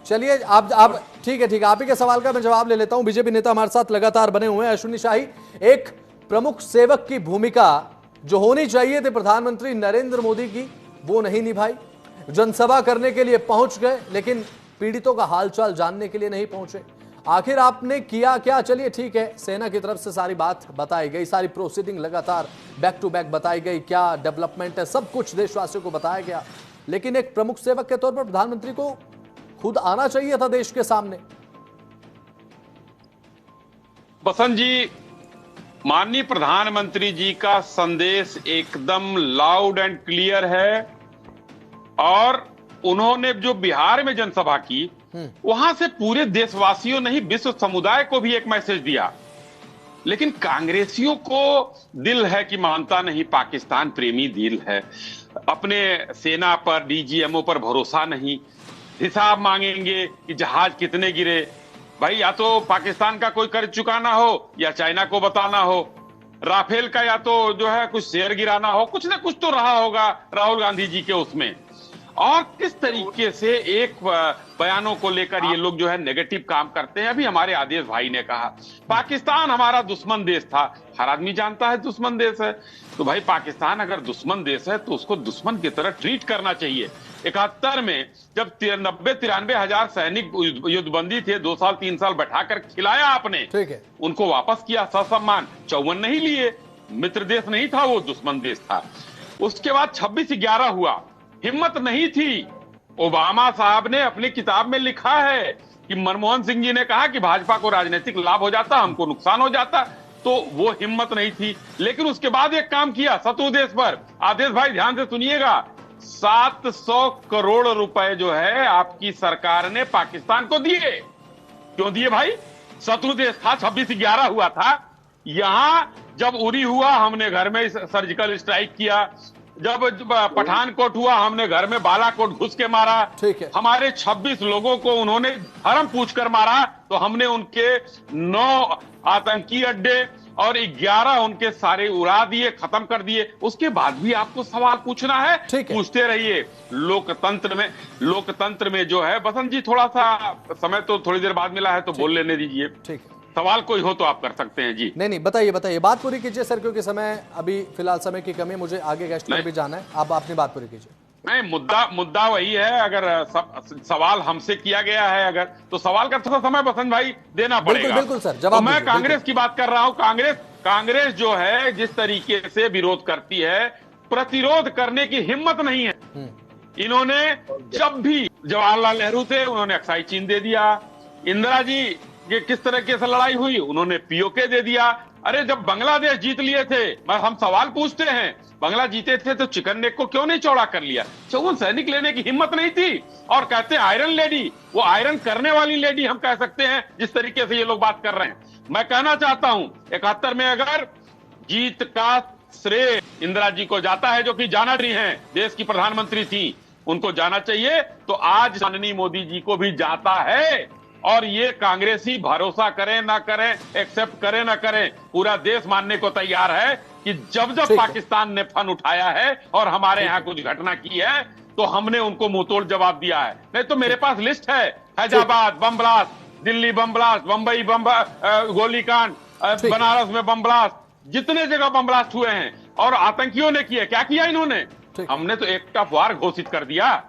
चलिए आप ठीक है आप ही के सवाल का मैं जवाब ले लेता हूं। बीजेपी नेता हमारे साथ लगातार बने हुए हैं। अश्विनी शाही, एक प्रमुख सेवक की भूमिका जो होनी चाहिए थी प्रधानमंत्री नरेंद्र मोदी की, वो नहीं निभाई। जनसभा करने के लिए पहुंच गए लेकिन पीड़ितों का हालचाल जानने के लिए नहीं पहुंचे। आखिर आपने किया क्या? चलिए ठीक है, सेना की तरफ से सारी बात बताई गई, सारी प्रोसीडिंग लगातार बैक टू बैक बताई गई, क्या डेवलपमेंट है सब कुछ देशवासियों को बताया गया। लेकिन एक प्रमुख सेवक के तौर पर प्रधानमंत्री को खुद आना चाहिए था देश के सामने। बसंत जी, माननीय प्रधानमंत्री जी का संदेश एकदम लाउड एंड क्लियर है और उन्होंने जो बिहार में जनसभा की वहां से पूरे देशवासियों नहीं विश्व समुदाय को भी एक मैसेज दिया। लेकिन कांग्रेसियों को दिल है कि मानता नहीं, पाकिस्तान प्रेमी दिल है, अपने सेना पर डीजीएमओ पर भरोसा नहीं, हिसाब मांगेंगे कि जहाज कितने गिरे। भाई या तो पाकिस्तान का कोई कर्ज चुकाना हो या चाइना को बताना हो, राफेल का या तो जो है कुछ शेयर गिराना हो, कुछ ना कुछ तो रहा होगा राहुल गांधी जी के उसमें। और किस तरीके से एक बयानों को लेकर ये लोग जो है नेगेटिव काम करते हैं। अभी हमारे आदेश भाई ने कहा पाकिस्तान हमारा दुश्मन देश था, हर आदमी जानता है दुश्मन देश है। तो भाई पाकिस्तान अगर दुश्मन देश है तो उसको दुश्मन की तरह ट्रीट करना चाहिए। 71 में जब 90-93 हजार सैनिक युद्धबंदी थे, 2 साल 3 साल बैठाकर खिलाया आपने, ठीक है, उनको वापस किया ससम्मान, 54 नहीं लिए। मित्र देश नहीं था वो, दुश्मन देश था। उसके बाद 26/11 हुआ, हिम्मत नहीं थी। ओबामा साहब ने अपनी किताब में लिखा है कि मनमोहन सिंह जी ने कहा कि भाजपा को राजनीतिक लाभ हो जाता, हमको नुकसान हो जाता, तो वो हिम्मत नहीं थी। लेकिन उसके बाद एक काम किया शत्रु देश पर। आदेश भाई ध्यान से सुनिएगा, 700 करोड़ रुपए जो है आपकी सरकार ने पाकिस्तान को दिए। क्यों दिए भाई? शत्रु देश था, 26/11 हुआ था। यहां जब उरी हुआ हमने घर में सर्जिकल स्ट्राइक किया, जब पठानकोट हुआ हमने घर में बालाकोट घुस के मारा। ठीक है, हमारे 26 लोगों को उन्होंने धर्म पूछकर मारा, तो हमने उनके 9 आतंकी अड्डे और 11 उनके सारे उड़ा दिए, खत्म कर दिए। उसके बाद भी आपको सवाल पूछना है, पूछते रहिए। लोकतंत्र में जो है बसंत जी, थोड़ा सा समय तो थोड़ी देर बाद मिला है तो बोल लेने दीजिए। ठीक है, सवाल कोई हो तो आप कर सकते हैं जी। नहीं बताइए बात पूरी कीजिए सर, क्योंकि समय अभी फिलहाल समय की कमी, मुझे आगे गेस्ट पर भी जाना है। आप अपनी बात पूरी कीजिए। नहीं, मुद्दा वही है। अगर सवाल हमसे किया गया है अगर, तो सवाल का थोड़ा समय बसंत भाई देना पड़ेगा। बिल्कुल सर, जवाब तो मैं कांग्रेस की बात कर रहा हूं। कांग्रेस जो है जिस तरीके से विरोध करती है, प्रतिरोध करने की हिम्मत नहीं है। इन्होंने जब भी जवाहरलाल नेहरू थे उन्होंने अक्साई चीन दे दिया, इंदिरा जी ये किस तरीके से लड़ाई हुई उन्होंने पीओके दे दिया। अरे जब बांग्लादेश जीत लिए थे, हम सवाल पूछते हैं, बांग्ला जीते थे तो चिकन नेक को क्यों नहीं चौड़ा कर लिया? 54 सैनिक लेने की हिम्मत नहीं थी। और कहते हैं आयरन लेडी, वो आयरन करने वाली लेडी हम कह सकते हैं जिस तरीके से ये लोग बात कर रहे हैं। मैं कहना चाहता हूं 71 में अगर जीत का श्रेय इंदिरा जी को जाता है, जो कि जाना रही है, देश की प्रधानमंत्री थी, उनको जाना चाहिए, तो आज माननीय मोदी जी को भी जाता है। और ये कांग्रेसी भरोसा करें ना करें, एक्सेप्ट करें ना करें, पूरा देश मानने को तैयार है कि जब पाकिस्तान ने फन उठाया है और हमारे यहाँ कुछ घटना की है तो हमने उनको मुंहतोड़ जवाब दिया है। नहीं तो मेरे पास लिस्ट है, Hyderabad bomb blast, Delhi bomb blast, Bombay bomb गोलीकांड, बनारस में बम ब्लास्ट, जितने जगह बम ब्लास्ट हुए हैं और आतंकियों ने किए। क्या किया इन्होंने? हमने तो एक्ट ऑफ वार घोषित कर दिया।